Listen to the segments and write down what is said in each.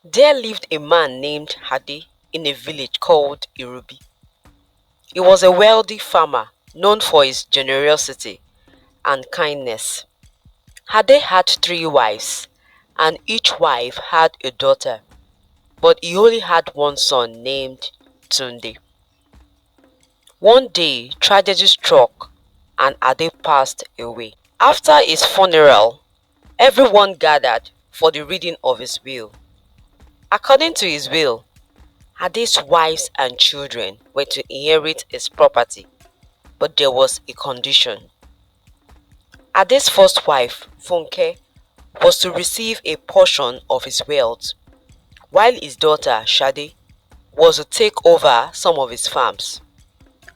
There lived a man named Hadi in a village called Irubi. He was a wealthy farmer known for his generosity and kindness. Hadi had three wives, and each wife had a daughter, but he only had one son named Tundi. One day, tragedy struck and Ade passed away. After his funeral, everyone gathered for the reading of his will. According to his will, Ade's wives and children were to inherit his property, but there was a condition. Ade's first wife, Funke, was to receive a portion of his wealth, while his daughter, Shade, was to take over some of his farms.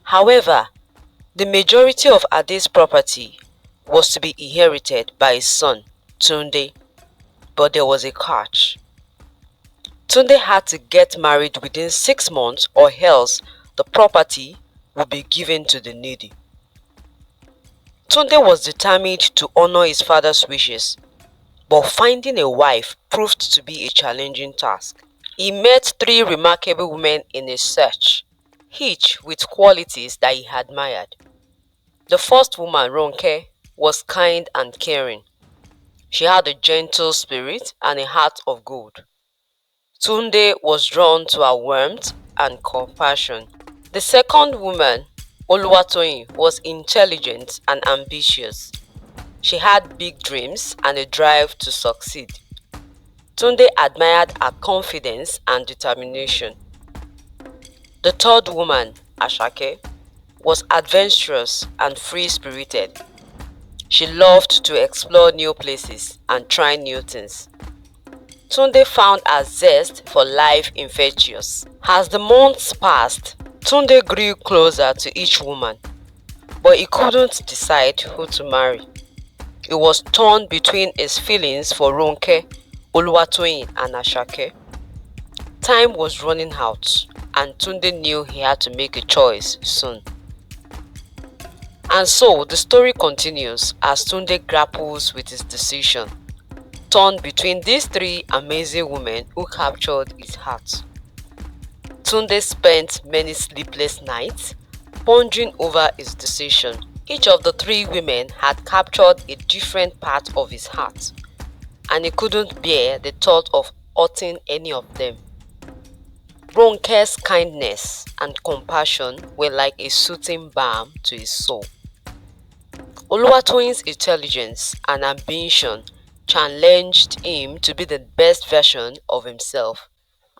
However, the majority of Ade's property was to be inherited by his son, Tunde, but there was a catch. Tunde had to get married within 6 months or else the property would be given to the needy. Tunde was determined to honor his father's wishes, but finding a wife proved to be a challenging task. He met three remarkable women in his search, each with qualities that he admired. The first woman, Ronke, was kind and caring. She had a gentle spirit and a heart of gold. Tunde was drawn to her warmth and compassion. The second woman, Oluwatoyin, was intelligent and ambitious. She had big dreams and a drive to succeed. Tunde admired her confidence and determination. The third woman, Ashake, was adventurous and free-spirited. She loved to explore new places and try new things. Tunde found her zest for life infectious. As the months passed, Tunde grew closer to each woman, but he couldn't decide who to marry. He was torn between his feelings for Ronke, Oluwatoyin and Ashake. Time was running out, and Tunde knew he had to make a choice soon. And so the story continues as Tunde grapples with his decision, torn between these three amazing women who captured his heart. Tunde spent many sleepless nights pondering over his decision. Each of the three women had captured a different part of his heart, and he couldn't bear the thought of hurting any of them. Ronke's kindness and compassion were like a soothing balm to his soul. Oluwatoyin's intelligence and ambition challenged him to be the best version of himself.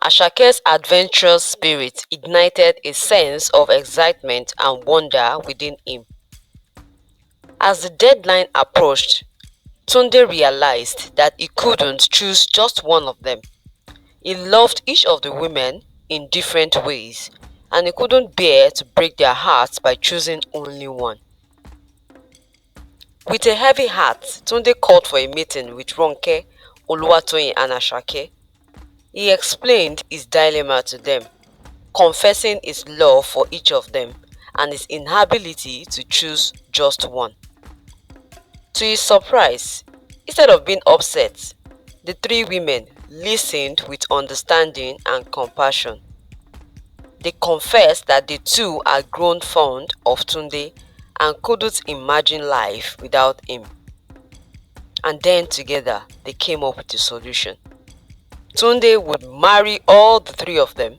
Ashake's adventurous spirit ignited a sense of excitement and wonder within him. As the deadline approached, Tunde realized that he couldn't choose just one of them. He loved each of the women in different ways, and he couldn't bear to break their hearts by choosing only one. With a heavy heart, Tunde called for a meeting with Ronke, Oluwatoyin and Ashake. He explained his dilemma to them, confessing his love for each of them and his inability to choose just one. To his surprise, instead of being upset, the three women listened with understanding and compassion. They confessed that they too had grown fond of Tunde and couldn't imagine life without him. And then together they came up with a solution. Tunde would marry all the three of them,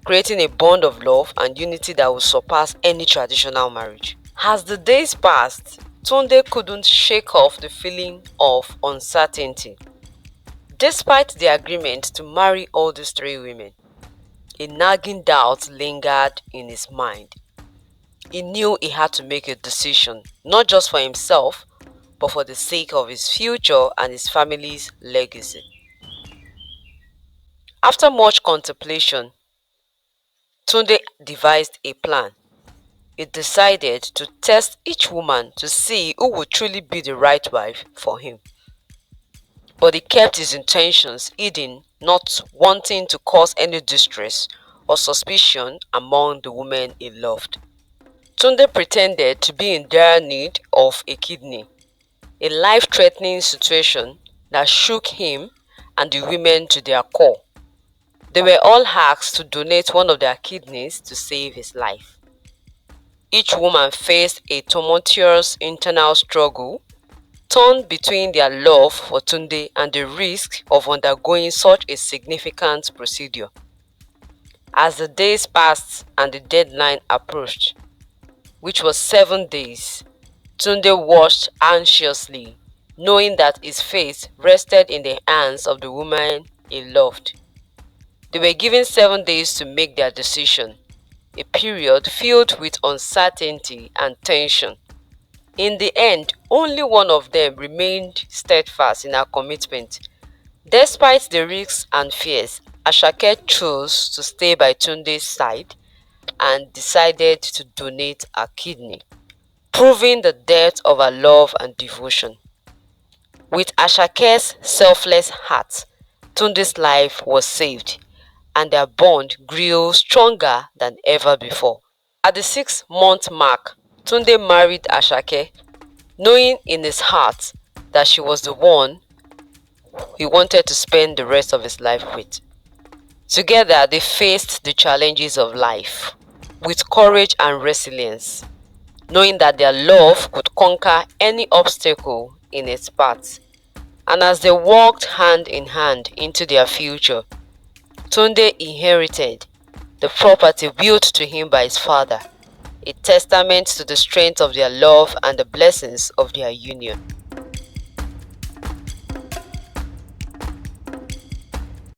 creating a bond of love and unity that would surpass any traditional marriage. As the days passed, Tunde couldn't shake off the feeling of uncertainty. Despite the agreement to marry all these three women, a nagging doubt lingered in his mind. He knew he had to make a decision, not just for himself, but for the sake of his future and his family's legacy. After much contemplation, Tunde devised a plan. He decided to test each woman to see who would truly be the right wife for him. But he kept his intentions hidden, not wanting to cause any distress or suspicion among the women he loved. Tunde pretended to be in dire need of a kidney, a life-threatening situation that shook him and the women to their core. They were all asked to donate one of their kidneys to save his life. Each woman faced a tumultuous internal struggle, torn between their love for Tundi and the risk of undergoing such a significant procedure. As the days passed and the deadline approached, which was 7 days, Tunde watched anxiously, knowing that his fate rested in the hands of the woman he loved. They were given 7 days to make their decision, a period filled with uncertainty and tension. In the end, only one of them remained steadfast in her commitment. Despite the risks and fears, Ashake chose to stay by Tunde's side and decided to donate her kidney, proving the depth of her love and devotion. With Ashake's selfless heart, Tunde's life was saved and their bond grew stronger than ever before. At the 6-month mark, Tunde married Ashake, knowing in his heart that she was the one he wanted to spend the rest of his life with. Together, they faced the challenges of life with courage and resilience, knowing that their love could conquer any obstacle in its path. And as they walked hand in hand into their future, Tunde inherited the property willed to him by his father, a testament to the strength of their love and the blessings of their union.